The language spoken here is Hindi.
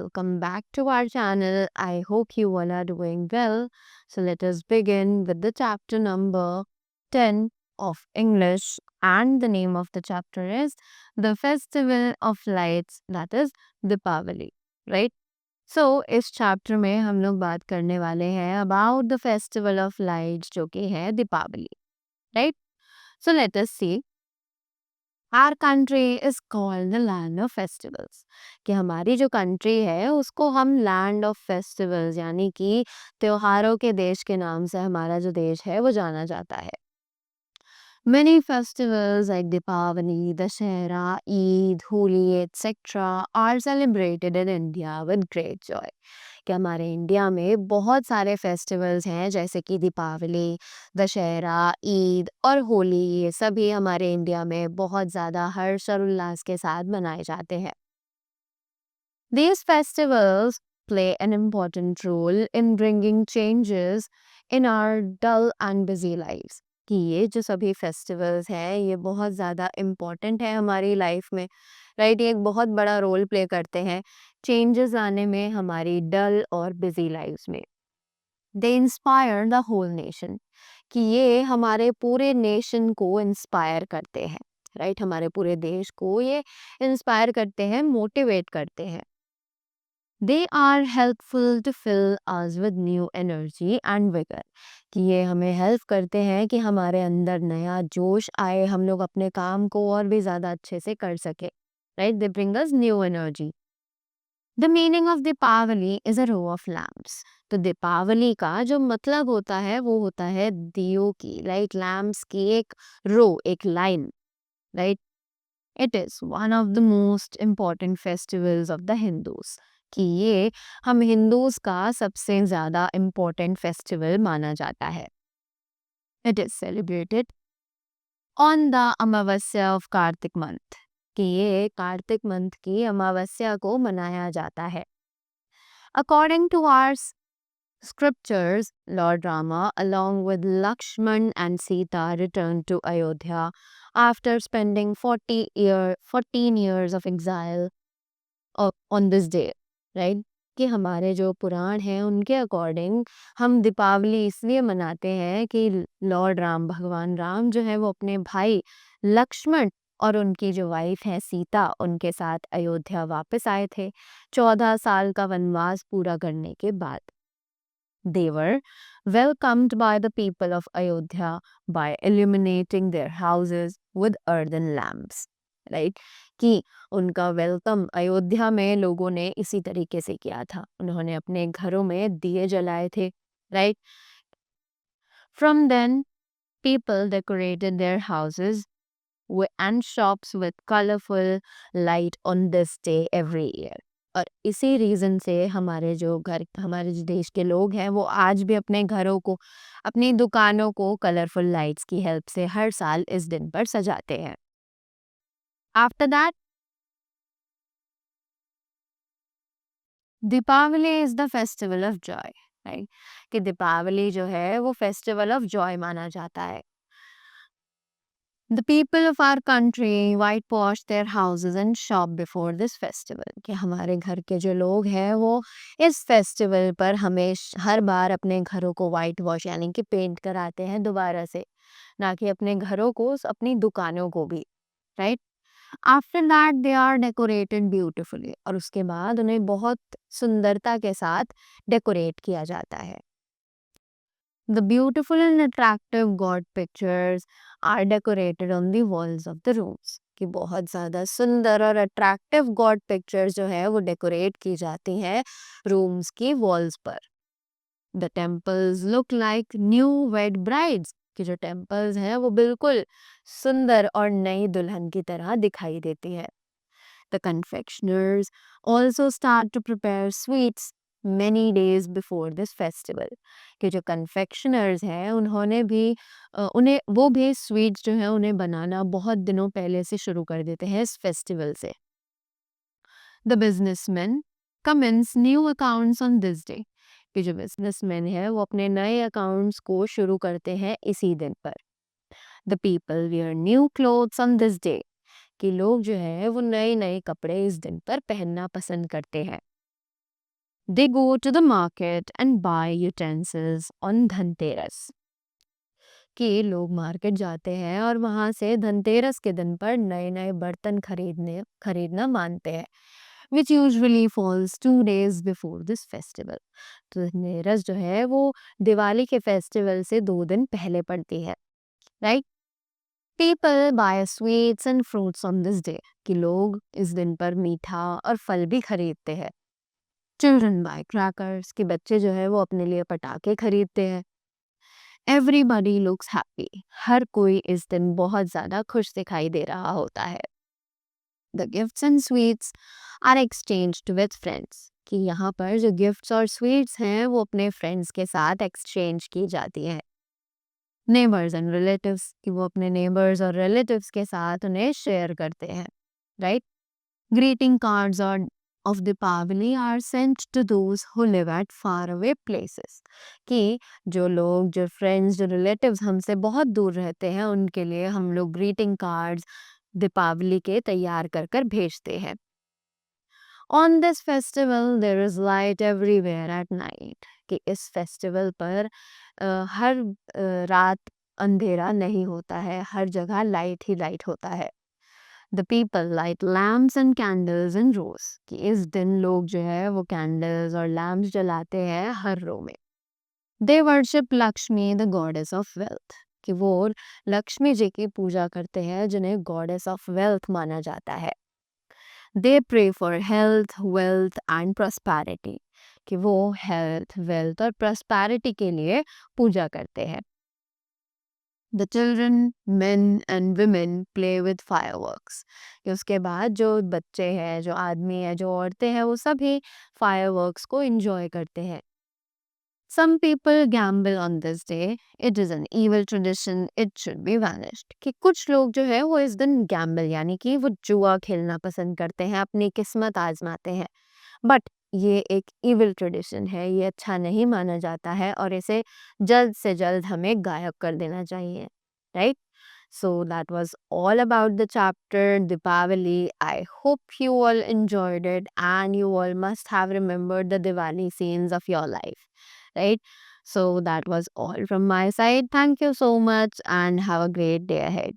welcome back to our channel. I hope you all are doing well. So let us begin with the chapter number 10 of English, and the name of the chapter is The Festival of Lights, that is Deepavali, right? So इस chapter में हम लोग बात करने वाले हैं about the festival of lights जो कि है Deepawali, right? So let us see. Our country is called the land of festivals. कि हमारी जो कंट्री है उसको हम लैंड ऑफ फेस्टिवल्स यानी कि त्योहारों के देश के नाम से हमारा जो देश है वो जाना जाता है. Many festivals like Deepavali, Dashera, Eid, Holi, etc. are celebrated in India with great joy. कि हमारे इंडिया में बहुत सारे फेस्टिवल्स हैं जैसे कि दीपावली, दशहरा, ईद और होली, ये सभी हमारे इंडिया में बहुत ज़्यादा हर्ष और उल्लास के साथ मनाए जाते हैं. These festivals play an important role in bringing changes in our dull and busy lives. कि ये जो सभी फेस्टिवल्स हैं ये बहुत ज़्यादा इम्पोर्टेंट है हमारी लाइफ में, राइट? ये एक बहुत बड़ा रोल प्ले करते हैं चेंजेस आने में हमारी डल और बिजी लाइफ्स में. दे इंस्पायर द होल नेशन. कि ये हमारे पूरे नेशन को इंस्पायर करते हैं, राइट? हमारे पूरे देश को ये इंस्पायर करते हैं, मोटिवेट करते हैं. They are helpful to fill us with new energy and vigor. कि ये हमें हेल्प करते हैं कि हमारे अंदर नया जोश आए, हम लोग अपने काम को और भी ज़्यादा अच्छे से कर सके, right? They bring us new energy. The meaning of Deepavali is a row of lamps. तो दीपावली का जो मतलब होता है वो होता है दियों की, लाइक लैम्प्स की एक रो, एक line, right? It is one of the most important festivals of the Hindus. कि ये हम हिंदूज का सबसे ज़्यादा इम्पोर्टेंट फेस्टिवल माना जाता है. It is celebrated on the Amavasya of Kartik month. कि ये कार्तिक मंथ की अमावस्या को मनाया जाता है. According to our scriptures, Lord Rama, along with Lakshman and Sita, returned to Ayodhya after spending 14 years of exile on this day, right? कि हमारे जो पुराण हैं उनके अकॉर्डिंग हम दीपावली इसलिए मनाते हैं कि लॉर्ड राम, भगवान राम जो है वो अपने भाई लक्ष्मण और उनकी जो वाइफ है सीता, उनके साथ अयोध्या वापस आए थे 14 साल का वनवास पूरा करने के बाद. They were welcomed by the people of Ayodhya by illuminating their houses with earthen lamps. Right? कि उनका वेलकम अयोध्या में लोगों ने इसी तरीके से किया था. उन्होंने अपने घरों में दिए जलाए थे. Right? From then, people decorated their houses and shops with colorful light on this day every year. और इसी रीज़न से हमारे जो देश के लोग हैं वो आज भी अपने घरों को, अपनी दुकानों को कलरफुल लाइट्स की हेल्प से हर साल इस दिन पर सजाते हैं. After that, Deepawali is the festival of joy, right? कि दीपावली जो है वो फेस्टिवल ऑफ जॉय माना जाता है. The people of our country whitewash their houses and shop before this festival. कि हमारे घर के जो लोग हैं वो इस फेस्टिवल पर हर बार अपने घरों को वाइट वॉश यानी कि पेंट कराते हैं दोबारा से, ना कि अपने घरों को, अपनी दुकानों को भी, right? After that they are decorated beautifully. और उसके बाद उन्हें बहुत सुंदरता के साथ डेकोरेट किया जाता है. The beautiful and attractive god pictures are decorated on the walls of the rooms. कि बहुत ज़्यादा सुंदर और अट्रैक्टिव गॉड पिक्चर्स जो है वो डेकोरेट की जाती हैं रूम्स की वॉल्स पर. The temples look like new wed brides. कि जो टेम्पल्स हैं वो बिल्कुल सुंदर और नई दुल्हन की तरह दिखाई देती है. The confectioners also start to prepare sweets many days before this festival. कि जो confectioners हैं उन्होंने भी वो भी sweets जो हैं उन्हें बनाना बहुत दिनों पहले से शुरू कर देते हैं इस festival से. The businessmen commence new accounts on this day. कि जो businessmen हैं वो अपने नए accounts को शुरू करते हैं इसी दिन पर. The people wear new clothes on this day. कि लोग जो है वो नए नए कपड़े इस दिन पर पहनना पसंद करते हैं. They go to the market and buy utensils on Dhanteras. कि लोग मार्केट जाते हैं और वहाँ से धनतेरस के दिन पर नए-नए बर्तन खरीदना मानते हैं, which usually falls 2 days before this festival. तो धनतेरस जो है वो दिवाली के फेस्टिवल से 2 दिन पहले पड़ती है, right? People buy sweets and fruits on this day कि लोग इस दिन पर मीठा और फल भी खरीदते हैं. Children buy crackers कि बच्चे जो है वो अपने लिए पटाखे खरीदते हैं. Everybody looks happy. हर कोई इस दिन बहुत ज़्यादा खुश दिखाई दे रहा होता है. The gifts and sweets are exchanged with friends. कि यहाँ पर जो गिफ्ट्स और स्वीट्स हैं वो अपने फ्रेंड्स के साथ एक्सचेंज की जाती हैं. Neighbors and relatives कि वो अपने neighbors और relatives के साथ उन्हें शेयर करते हैं. Right? Greeting cards of Deepavali are sent to those who live at faraway places. कि जो लोग, जो फ्रेंड्स, जो रिलेटिव्स हमसे बहुत दूर रहते हैं उनके लिए हम लोग ग्रीटिंग कार्ड्स दीपावली के तैयार कर कर भेजते हैं. On this festival there is light everywhere at night. कि इस फेस्टिवल पर हर रात अंधेरा नहीं होता है, हर जगह लाइट ही लाइट होता है. The people light lamps and candles in rows. कि इस दिन लोग जो है वो कैंडल्स और लैम्प्स जलाते हैं हर रो में. They worship Lakshmi, the goddess of wealth. कि वो लक्ष्मी जी की पूजा करते हैं जिन्हें goddess of wealth माना जाता है. They pray for health, wealth and prosperity. कि वो health, wealth और prosperity के लिए पूजा करते हैं. The children, men and women play with fireworks. कि उसके बाद जो बच्चे हैं, जो आदमी है, जो औरतें हैं वो सभी fireworks को enjoy करते हैं. Some people gamble on this day. It is an evil tradition. It should be vanished. कि कुछ लोग जो है वो इस दिन gamble यानी कि वो जुआ खेलना पसंद करते हैं, अपनी किस्मत आजमाते हैं. बट ये एक evil tradition है, ये अच्छा नहीं माना जाता है और इसे जल्द से जल्द हमें गायब कर देना चाहिए. Right? So that was all about the chapter Deepavali. I hope you all enjoyed it and you all must have remembered the Diwali scenes of your life, right? So that was all from my side. Thank you so much and have a great day ahead.